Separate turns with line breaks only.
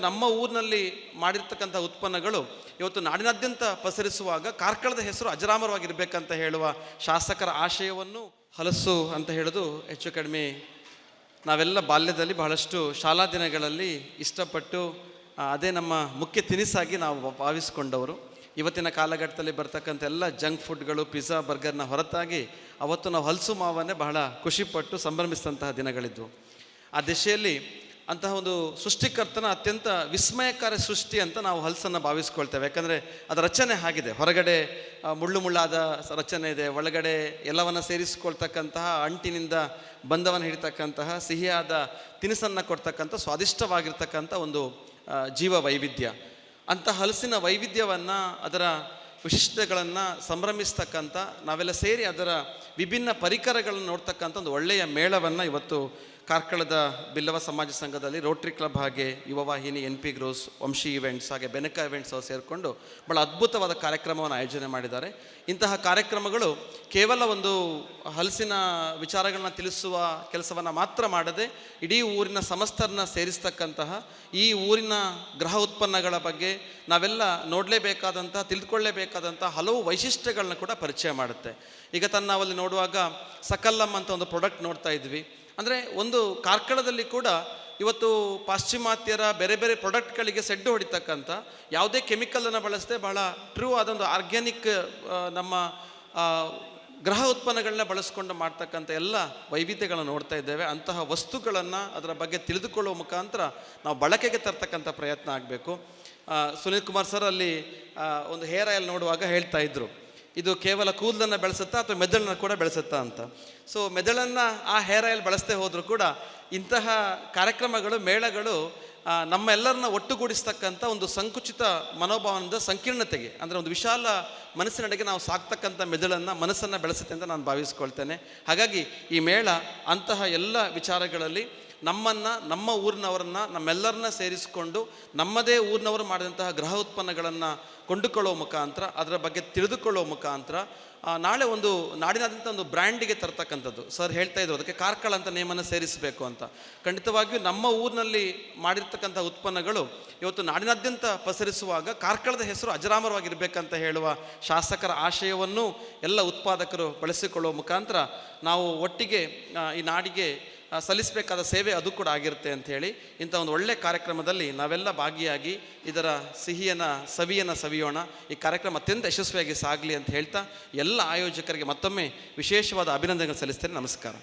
ನಮ್ಮ ಊರಿನಲ್ಲಿ ಮಾಡಿರ್ತಕ್ಕಂಥ ಉತ್ಪನ್ನಗಳು ಇವತ್ತು ನಾಡಿನಾದ್ಯಂತ ಪಸರಿಸುವಾಗ ಕಾರ್ಕಳದ ಹೆಸರು ಅಜರಾಮರವಾಗಿರಬೇಕಂತ ಹೇಳುವ ಶಾಸಕರ ಆಶಯವನ್ನು ಹಲಸು ಅಂತ ಹೇಳೋದು ಹೆಚ್ಚು ಕಡಿಮೆ ನಾವೆಲ್ಲ ಬಾಲ್ಯದಲ್ಲಿ ಬಹಳಷ್ಟು ಶಾಲಾ ದಿನಗಳಲ್ಲಿ ಇಷ್ಟಪಟ್ಟು ಅದೇ ನಮ್ಮ ಮುಖ್ಯ ತಿನಿಸಾಗಿ ನಾವು ಭಾವಿಸ್ಕೊಂಡವರು. ಇವತ್ತಿನ ಕಾಲಘಟ್ಟದಲ್ಲಿ ಬರ್ತಕ್ಕಂಥ ಎಲ್ಲ ಜಂಕ್ ಫುಡ್ಗಳು, ಪಿಜ್ಜಾ, ಬರ್ಗರ್ನ ಹೊರತಾಗಿ ಅವತ್ತು ನಾವು ಹಲಸು ಮಾವನ್ನೇ ಬಹಳ ಖುಷಿಪಟ್ಟು ಸಂಭ್ರಮಿಸಿದಂತಹ ದಿನಗಳಿದ್ವು. ಆ ದಿಶೆಯಲ್ಲಿ ಅಂತಹ ಒಂದು ಸೃಷ್ಟಿಕರ್ತನ ಅತ್ಯಂತ ವಿಸ್ಮಯಕಾರಿ ಸೃಷ್ಟಿ ಅಂತ ನಾವು ಹಲಸನ್ನು ಭಾವಿಸ್ಕೊಳ್ತೇವೆ. ಯಾಕಂದರೆ ಅದರ ರಚನೆ ಆಗಿದೆ, ಹೊರಗಡೆ ಮುಳ್ಳು ರಚನೆ ಇದೆ, ಒಳಗಡೆ ಎಲ್ಲವನ್ನು ಸೇರಿಸಿಕೊಳ್ತಕ್ಕಂತಹ ಅಂಟಿನಿಂದ ಬಂಧವನ್ನು ಹಿಡಿತಕ್ಕಂತಹ ಸಿಹಿಯಾದ ತಿನಿಸನ್ನು ಕೊಡ್ತಕ್ಕಂಥ ಸ್ವಾದಿಷ್ಟವಾಗಿರ್ತಕ್ಕಂಥ ಒಂದು ಜೀವ ವೈವಿಧ್ಯ. ಅಂಥ ಹಲಸಿನ ವೈವಿಧ್ಯವನ್ನು, ಅದರ ವಿಶಿಷ್ಟಗಳನ್ನು ಸಂಭ್ರಮಿಸ್ತಕ್ಕಂಥ, ನಾವೆಲ್ಲ ಸೇರಿ ಅದರ ವಿಭಿನ್ನ ಪರಿಕರಗಳನ್ನು ನೋಡ್ತಕ್ಕಂಥ ಒಂದು ಒಳ್ಳೆಯ ಮೇಳವನ್ನು ಇವತ್ತು ಕಾರ್ಕಳದ ಬಿಲ್ಲವ ಸಮಾಜ ಸಂಘದಲ್ಲಿ ರೋಟ್ರಿ ಕ್ಲಬ್, ಹಾಗೆ ಯುವವಾಹಿನಿ, NP ಗ್ರೋಸ್, ವಂಶಿ ಇವೆಂಟ್ಸ್, ಹಾಗೆ ಬೆನಕ ಇವೆಂಟ್ಸ್ ಅವು ಸೇರಿಕೊಂಡು ಭಾಳ ಅದ್ಭುತವಾದ ಕಾರ್ಯಕ್ರಮವನ್ನು ಆಯೋಜನೆ ಮಾಡಿದ್ದಾರೆ. ಇಂತಹ ಕಾರ್ಯಕ್ರಮಗಳು ಕೇವಲ ಒಂದು ಹಲಸಿನ ವಿಚಾರಗಳನ್ನ ತಿಳಿಸುವ ಕೆಲಸವನ್ನು ಮಾತ್ರ ಮಾಡದೆ ಇಡೀ ಊರಿನ ಸಮಸ್ತರನ್ನ ಸೇರಿಸ್ತಕ್ಕಂತಹ, ಈ ಊರಿನ ಗೃಹ ಉತ್ಪನ್ನಗಳ ಬಗ್ಗೆ ನಾವೆಲ್ಲ ನೋಡಲೇಬೇಕಾದಂತಹ, ತಿಳಿದುಕೊಳ್ಳಲೇಬೇಕಾದಂತಹ ಹಲವು ವೈಶಿಷ್ಟ್ಯಗಳನ್ನ ಕೂಡ ಪರಿಚಯ ಮಾಡುತ್ತೆ. ಈಗ ನಾವಲ್ಲಿ ನೋಡುವಾಗ ಸಕಲ್ಲಂ ಅಂತ ಒಂದು ಪ್ರಾಡಕ್ಟ್ ನೋಡ್ತಾ ಇದ್ವಿ. ಅಂದರೆ ಒಂದು ಕಾರ್ಕಳದಲ್ಲಿ ಕೂಡ ಇವತ್ತು ಪಾಶ್ಚಿಮಾತ್ಯರ ಬೇರೆ ಬೇರೆ ಪ್ರಾಡಕ್ಟ್ಗಳಿಗೆ ಸೆಡ್ಡು ಹೊಡಿತಕ್ಕಂಥ, ಯಾವುದೇ ಕೆಮಿಕಲನ್ನು ಬಳಸದೆ ಬಹಳ ಟ್ರೂ ಆದೊಂದು ಆರ್ಗ್ಯಾನಿಕ್ ನಮ್ಮ ಗೃಹ ಉತ್ಪನ್ನಗಳನ್ನ ಬಳಸ್ಕೊಂಡು ಮಾಡ್ತಕ್ಕಂಥ ಎಲ್ಲ ವೈವಿಧ್ಯಗಳನ್ನು ನೋಡ್ತಾ ಇದ್ದೇವೆ. ಅಂತಹ ವಸ್ತುಗಳನ್ನು ಅದರ ಬಗ್ಗೆ ತಿಳಿದುಕೊಳ್ಳುವ ಮುಖಾಂತರ ನಾವು ಬಳಕೆಗೆ ತರ್ತಕ್ಕಂಥ ಪ್ರಯತ್ನ ಆಗಬೇಕು. ಸುನೀಲ್ ಕುಮಾರ್ ಸರ್ ಅಲ್ಲಿ ಒಂದು ಹೇರ್ ಆಯಿಲ್ ನೋಡುವಾಗ ಹೇಳ್ತಾ ಇದ್ರು, ಇದು ಕೇವಲ ಕೂದಲನ್ನು ಬೆಳೆಸುತ್ತಾ ಅಥವಾ ಮೆದುಳನ್ನು ಕೂಡ ಬೆಳೆಸುತ್ತಾ ಅಂತ. ಸೊ ಮೆದುಳನ್ನು ಆ ಹೇರ್ ಆಯಿಲ್ ಬಳಸದೆ ಹೋದರೂ ಕೂಡ ಇಂತಹ ಕಾರ್ಯಕ್ರಮಗಳು, ಮೇಳಗಳು ನಮ್ಮೆಲ್ಲರನ್ನ ಒಟ್ಟುಗೂಡಿಸ್ತಕ್ಕಂಥ ಒಂದು ಸಂಕುಚಿತ ಮನೋಭಾವನದ ಸಂಕೀರ್ಣತೆಗೆ, ಅಂದರೆ ಒಂದು ವಿಶಾಲ ಮನಸ್ಸಿನಡೆಗೆ ನಾವು ಸಾಕ್ತಕ್ಕಂಥ ಮೆದುಳನ್ನು, ಮನಸ್ಸನ್ನು ಬೆಳೆಸುತ್ತೆ ಅಂತ ನಾನು ಭಾವಿಸ್ಕೊಳ್ತೇನೆ. ಹಾಗಾಗಿ ಈ ಮೇಳ ಅಂತಹ ಎಲ್ಲ ವಿಚಾರಗಳಲ್ಲಿ ನಮ್ಮನ್ನು, ನಮ್ಮ ಊರಿನವರನ್ನು, ನಮ್ಮೆಲ್ಲರನ್ನ ಸೇರಿಸಿಕೊಂಡು ನಮ್ಮದೇ ಊರಿನವರು ಮಾಡಿದಂತಹ ಗೃಹ ಉತ್ಪನ್ನಗಳನ್ನು ಕೊಂಡುಕೊಳ್ಳುವ ಮುಖಾಂತರ, ಅದರ ಬಗ್ಗೆ ತಿಳಿದುಕೊಳ್ಳುವ ಮುಖಾಂತರ ನಾಳೆ ಒಂದು ನಾಡಿನಾದ್ಯಂತ ಒಂದು ಬ್ರ್ಯಾಂಡಿಗೆ ತರ್ತಕ್ಕಂಥದ್ದು. ಸರ್ ಹೇಳ್ತಾ ಇದ್ರು, ಅದಕ್ಕೆ ಕಾರ್ಕಳ ಅಂತ ನೇಮನ್ನು ಸೇರಿಸಬೇಕು ಅಂತ. ಖಂಡಿತವಾಗಿಯೂ ನಮ್ಮ ಊರಿನಲ್ಲಿ ಮಾಡಿರ್ತಕ್ಕಂಥ ಉತ್ಪನ್ನಗಳು ಇವತ್ತು ನಾಡಿನಾದ್ಯಂತ ಪಸರಿಸುವಾಗ ಕಾರ್ಕಳದ ಹೆಸರು ಅಜರಾಮರವಾಗಿರಬೇಕಂತ ಹೇಳುವ ಶಾಸಕರ ಆಶಯವನ್ನು ಎಲ್ಲ ಉತ್ಪಾದಕರು ಬಳಸಿಕೊಳ್ಳುವ ಮುಖಾಂತರ ನಾವು ಒಟ್ಟಿಗೆ ಈ ನಾಡಿಗೆ ಸಲ್ಲಿಸಬೇಕಾದ ಸೇವೆ ಅದು ಕೂಡ ಆಗಿರುತ್ತೆ ಅಂಥೇಳಿ ಇಂಥ ಒಂದು ಒಳ್ಳೆಯ ಕಾರ್ಯಕ್ರಮದಲ್ಲಿ ನಾವೆಲ್ಲ ಭಾಗಿಯಾಗಿ ಇದರ ಸವಿಯನ್ನು ಸವಿಯೋಣ. ಈ ಕಾರ್ಯಕ್ರಮ ಅತ್ಯಂತ ಯಶಸ್ವಿಯಾಗಿ ಸಾಗಲಿ ಅಂತ ಹೇಳ್ತಾ ಎಲ್ಲ ಆಯೋಜಕರಿಗೆ ಮತ್ತೊಮ್ಮೆ ವಿಶೇಷವಾದ ಅಭಿನಂದನೆಗಳು ಸಲ್ಲಿಸ್ತೇನೆ. ನಮಸ್ಕಾರ.